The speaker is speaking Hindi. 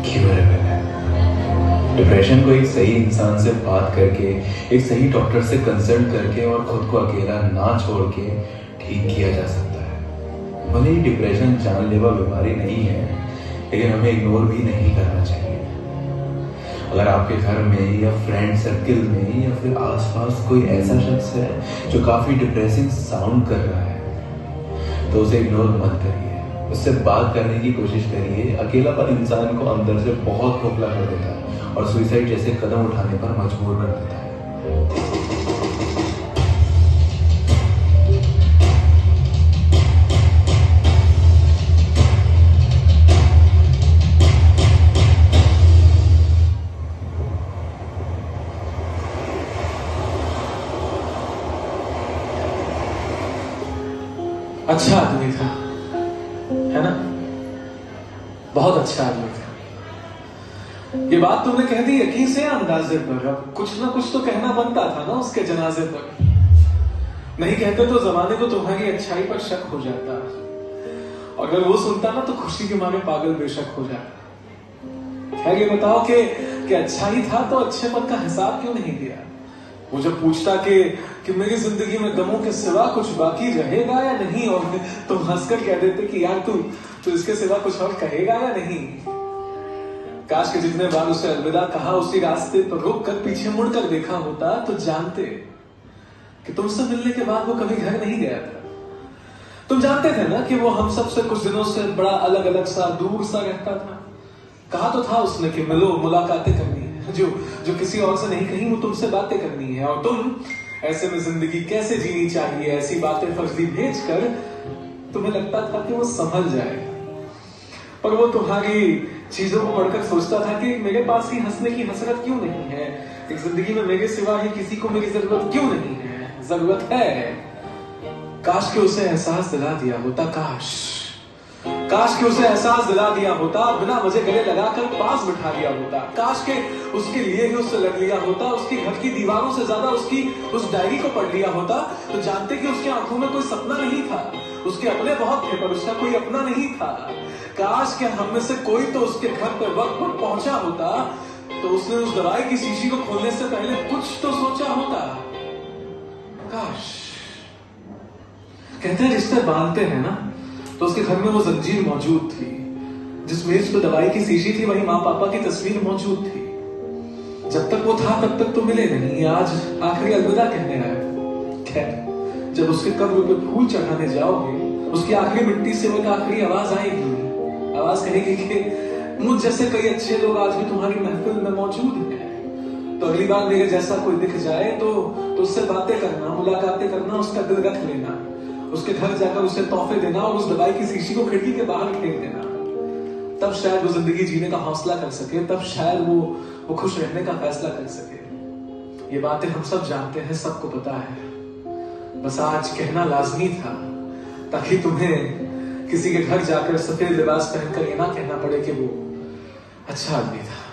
क्यूरेबल है। डिप्रेशन को एक सही इंसान से बात करके, एक सही डॉक्टर से कंसल्ट करके और खुद को अकेला ना छोड़ के ठीक किया जा सकता है। भले ही डिप्रेशन जानलेवा बीमारी नहीं है, लेकिन हमें इग्नोर भी नहीं करना चाहिए। अगर आपके घर में या फ्रेंड सर्किल में या फिर आसपास कोई ऐसा शख्स है जो काफी डिप्रेसिंग साउंड कर रहा है, तो उसे इग्नोर मत करिए, उससे बात करने की कोशिश करिए। अकेलापन इंसान को अंदर से बहुत खोखला कर देता है और सुसाइड जैसे कदम उठाने पर मजबूर कर देता है। अच्छा आदमी था, है ना? बहुत अच्छा आदमी था। ये बात तुमने कह दी यकीन से अंदाजे पर। अब कुछ ना कुछ तो कहना बनता था ना उसके जनाजे पर। नहीं कहते तो जमाने को तुम्हारी अच्छाई पर शक हो जाता, और अगर वो सुनता ना तो खुशी के मारे पागल बेशक हो जाता। खैर ये बताओ कि अच्छा ही था तो अच्छेपन का हिसाब क्यों नहीं दिया? वो जब पूछता कि मेरी जिंदगी में गमों के सिवा कुछ बाकी रहेगा या नहीं, और तुम हंसकर कह देते कि यार तू इसके सिवा कुछ और कहेगा या नहीं। काश के जितने बार उसे अलविदा कहा, उसी रास्ते पर रोक कर पीछे मुड़कर देखा होता तो जानते कि तुमसे मिलने के बाद वो कभी घर नहीं गया था। तुम जानते थे ना कि वो हम सब से कुछ दिनों से बड़ा अलग अलग सा, दूर सा रहता था। कहा तो था उसने कि मिलो, मुलाकातें करनी है, जो किसी और से नहीं कही वो तुमसे बातें करनी है। और तुम ऐसे में जिंदगी कैसे जीनी चाहिए, ऐसी बातें फर्जी भेज कर तुम्हें लगता था कि वो संभल जाएगा। पर वो तुम्हारी चीजों को पढ़कर सोचता था कि मेरे पास ही हंसने की हसरत क्यों नहीं है, एक जिंदगी में मेरे सिवा ही किसी को मेरी जरूरत क्यों नहीं है? जरूरत है। काश कि उसे एहसास दिला दिया होता, काश कि उसे एहसास दिला दिया होता, बिना मुझे गले लगाकर पास बिठा दिया होता। काश के उसके लिए ही उससे लग लिया होता, उसकी घर की दीवारों से ज्यादा उसकी उस डायरी को पढ़ लिया होता, तो जानते कि उसकी आंखों में कोई सपना नहीं था। उसके अपने बहुत थे पर उसका कोई अपना नहीं था। काश के हम में से कोई तो उसके घर पर वक्त पर पहुंचा होता, तो उसने उस दवाई की शीशी को खोलने से पहले कुछ तो सोचा होता। काश। कहते हैं रिश्ते बांधते हैं ना, तो उसके घर में वो जंजीर मौजूद थी। जिस मेज पे दवाई की शीशी थी वही माँ पापा की तस्वीर मौजूद थी। जब तक वो था तब तक तो मिले नहीं, आज आखिरी अलविदा कहने आए। खैर जब उसके कब्र पे फूल चढ़ाने जाओगे, उसकी आखिरी मिट्टी से वो आखिरी आवाज आएगी। आवाज कहेगी कि मुझ जैसे कई अच्छे लोग आज भी तुम्हारी महफिल में मौजूद हैं। तो अगली बार मेरे जैसा कोई दिख जाए तो उससे बातें करना, मुलाकातें करना, उसका दिल रख लेना, उसके घर जाकर उसे तोहफे देना और उस दवाई की शीशी को खिड़की के बाहर फेंक देना। तब शायद वो जिंदगी जीने का हौसला कर सके, तब शायद वो खुश रहने का फैसला कर सके। ये बातें हम सब जानते हैं, सबको पता है। बस आज कहना लाजमी था ताकि तुम्हें किसी के घर जाकर सफेद लिबास पहनकर ये ना कहना पड़े कि वो अच्छा आदमी था।